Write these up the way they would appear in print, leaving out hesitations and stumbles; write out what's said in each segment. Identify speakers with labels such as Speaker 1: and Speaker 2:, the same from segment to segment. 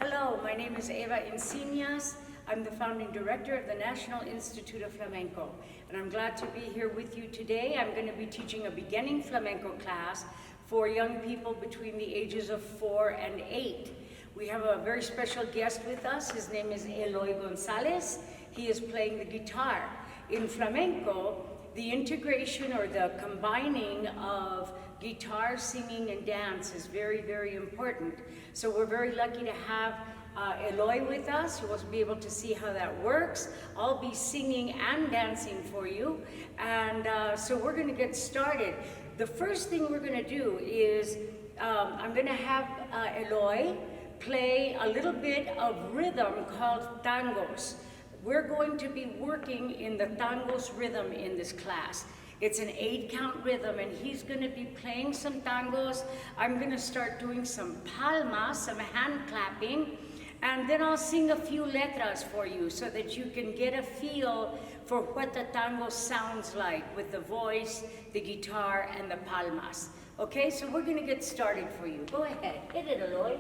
Speaker 1: Hello, my name is Eva Encinas. I'm the founding director of the National Institute of Flamenco, and I'm glad to be here with you today. I'm going to be teaching a beginning flamenco class for young people between the ages of 4 and 8. We have a very special guest with us. His name is Eloy Gonzalez. He is playing the guitar. In flamenco, the integration or the combining of guitar, singing, and dance is very, very important. So we're very lucky to have Eloy with us. You will be able to see how that works. I'll be singing and dancing for you. And so we're going to get started. The first thing we're going to do is I'm going to have Eloy play a little bit of rhythm called tangos. We're going to be working in the tangos rhythm in this class. It's an 8-count rhythm, and he's going to be playing some tangos. I'm going to start doing some palmas, some hand clapping, and then I'll sing a few letras for you so that you can get a feel for what the tango sounds like with the voice, the guitar, and the palmas. Okay, so we're going to get started for you. Go ahead, hit it, Eloy.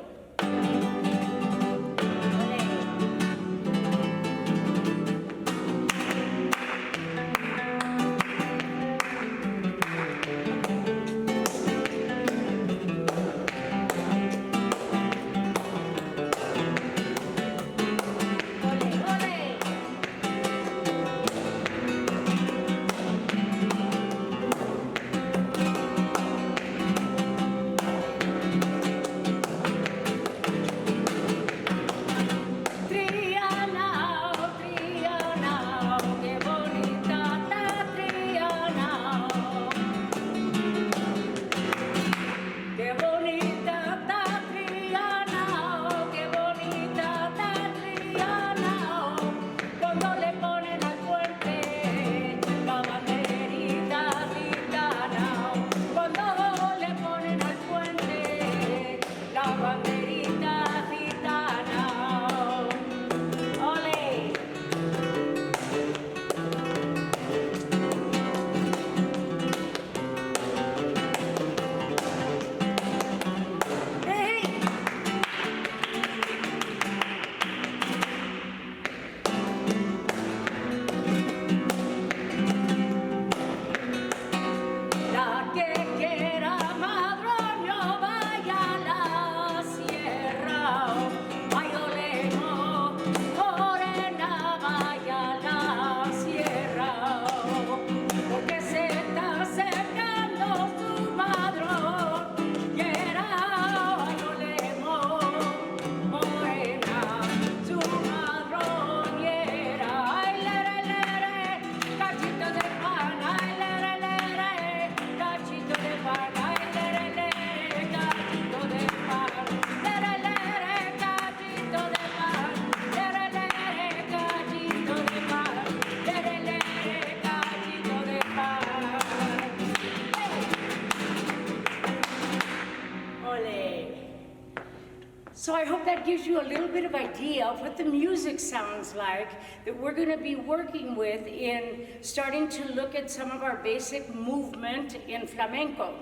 Speaker 1: So I hope that gives you a little bit of idea of what the music sounds like that we're going to be working with in starting to look at some of our basic movement in flamenco.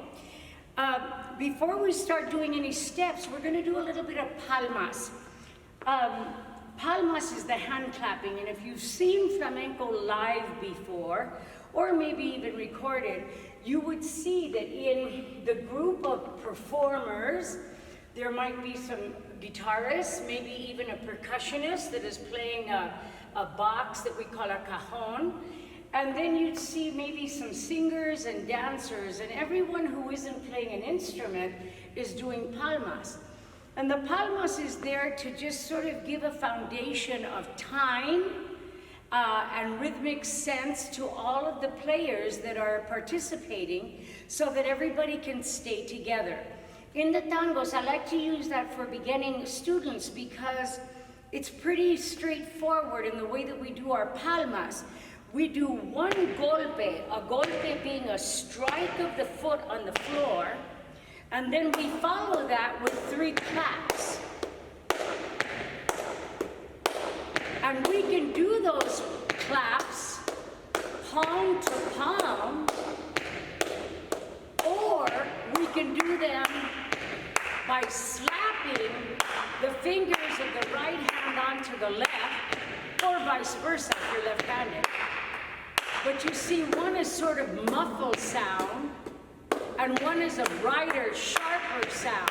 Speaker 1: Before we start doing any steps, we're going to do a little bit of palmas. Palmas is the hand clapping, and if you've seen flamenco live before, or maybe even recorded, you would see that in the group of performers, there might be some guitarists, maybe even a percussionist that is playing a box that we call a cajon. And then you'd see maybe some singers and dancers, and everyone who isn't playing an instrument is doing palmas. And the palmas is there to just sort of give a foundation of time and rhythmic sense to all of the players that are participating so that everybody can stay together. In the tangos, I like to use that for beginning students because it's pretty straightforward in the way that we do our palmas. We do one golpe, a golpe being a strike of the foot on the floor, and then we follow that with 3 claps. And we can do those claps palm to palm, or we can do them by slapping the fingers of the right hand onto the left, or vice versa if you're left-handed. But you see, one is sort of muffled sound, and one is a brighter, sharper sound.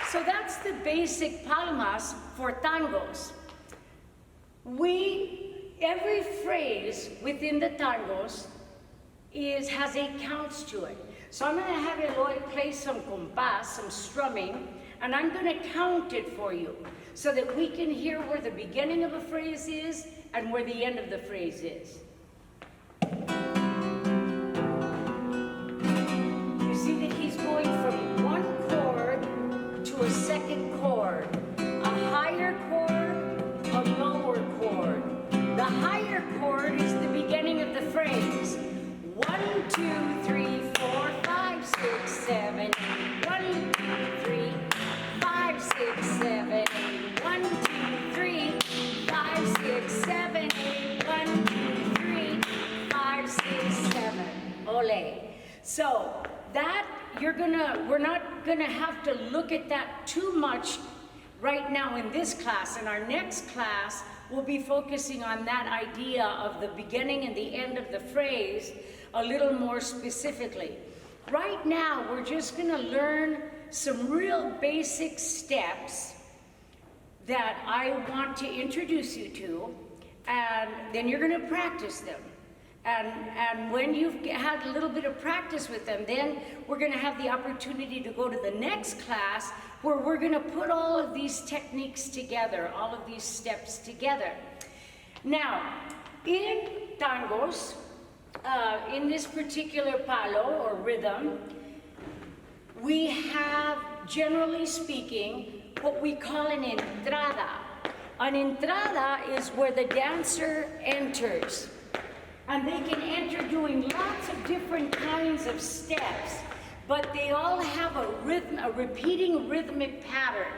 Speaker 1: So that's the basic palmas for tangos. Every phrase within the tangos has 8 counts to it. So I'm gonna have Eloy play some compás, some strumming, and I'm gonna count it for you so that we can hear where the beginning of a phrase is and where the end of the phrase is. You see that he's going from one chord to a second chord, a higher chord, a lower chord. The higher chord is the beginning of the phrase. 1, 2, 3, 4, 5, 6, 7, 8. 1, 2, 3, 5, 6, 7, 8. 1, 2, 3, 5, 6, 7, 8. 1, 2, 3, 5, 6, 7. Ole. So that we're not gonna have to look at that too much right now in this class. In our next class, we'll be focusing on that idea of the beginning and the end of the phrase a little more specifically. Right now, we're just gonna learn some real basic steps that I want to introduce you to, and then you're gonna practice them. And when you've had a little bit of practice with them, then we're gonna have the opportunity to go to the next class where we're gonna put all of these techniques together, all of these steps together. Now, in tangos, in this particular palo or rhythm, we have, generally speaking, what we call an entrada. An entrada is where the dancer enters. And they can enter doing lots of different kinds of steps, but they all have a rhythm, a repeating rhythmic pattern.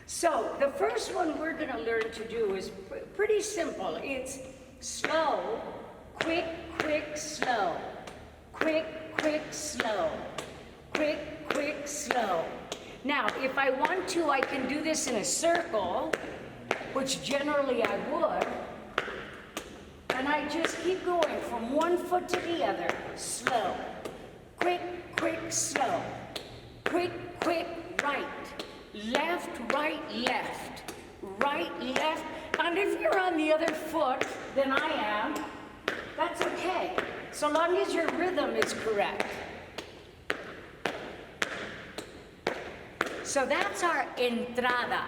Speaker 1: So the first one we're going to learn to do is pretty simple. It's slow, quick, quick, slow. Quick, quick, slow. Quick, quick, slow. Now, if I want to, I can do this in a circle, which generally I would. And I just keep going from one foot to the other. Slow. Quick, quick, slow. Quick, quick, right. Left, right, left. Right, left. And if you're on the other foot than I am, that's okay, so long as your rhythm is correct. So that's our entrada.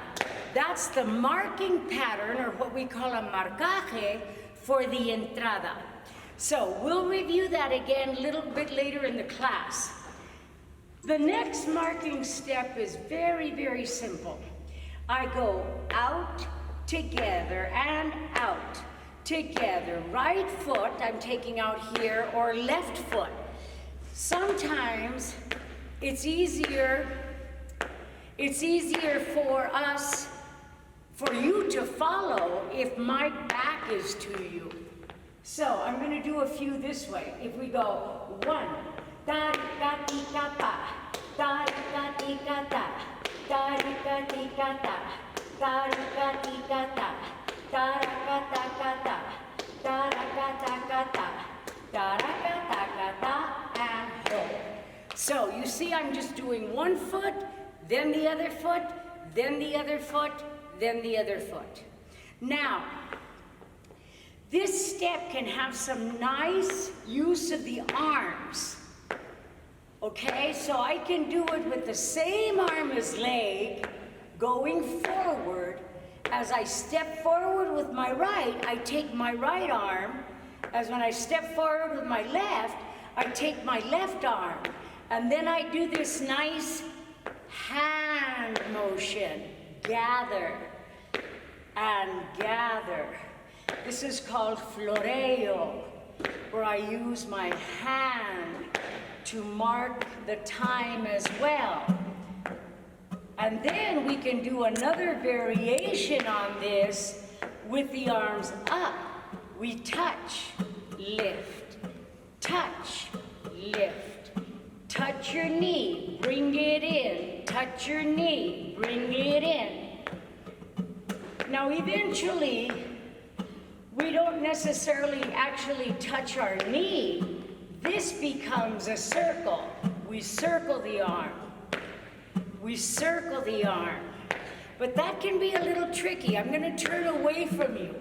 Speaker 1: That's the marking pattern, or what we call a marcaje, for the entrada. So we'll review that again a little bit later in the class. The next marking step is very, very simple. I go out, together, and out, together. Right foot, I'm taking out here, or left foot. Sometimes it's easier for you to follow if my back is to you. So I'm going to do a few this way. If we go 1, ta-ri-ka-ti-ka-ta, ta-ri-ka-ti-ka-ta, ta-ri-ka-ti-ka-ta, ta-ri-ka-ti-ka-ta, ta-ra-ka-ta-ka-ta, ta-ra-ka-ta-ka-ta, ta-ra-ka-ta-ka-ta, and go. So you see, I'm just doing one foot, then the other foot, then the other foot, then the other foot. Now, this step can have some nice use of the arms. Okay, so I can do it with the same arm as leg, going forward. As I step forward with my right, I take my right arm. As when I step forward with my left, I take my left arm. And then I do this nice hand motion. Gather and gather. This is called floreo, where I use my hand to mark the time as well. And then we can do another variation on this with the arms up. We touch, lift, touch, lift. Touch your knee, bring it in, in, touch your knee, bring it in. Now eventually, we don't necessarily actually touch our knee. This becomes a circle. We circle the arm. We circle the arm. But that can be a little tricky. I'm going to turn away from you.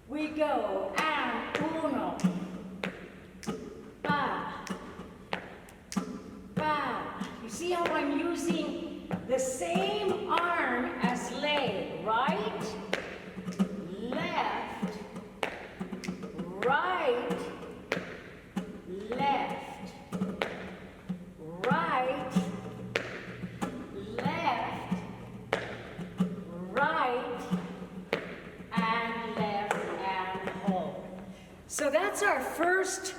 Speaker 1: We go, and uno, ba, ba. You see how I'm using the same arm as leg, right? Left, right, left, right, left, right, and left, and hold. So that's our first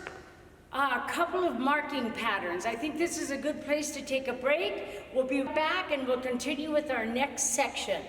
Speaker 1: couple of marking patterns. I think this is a good place to take a break. We'll be back and we'll continue with our next section.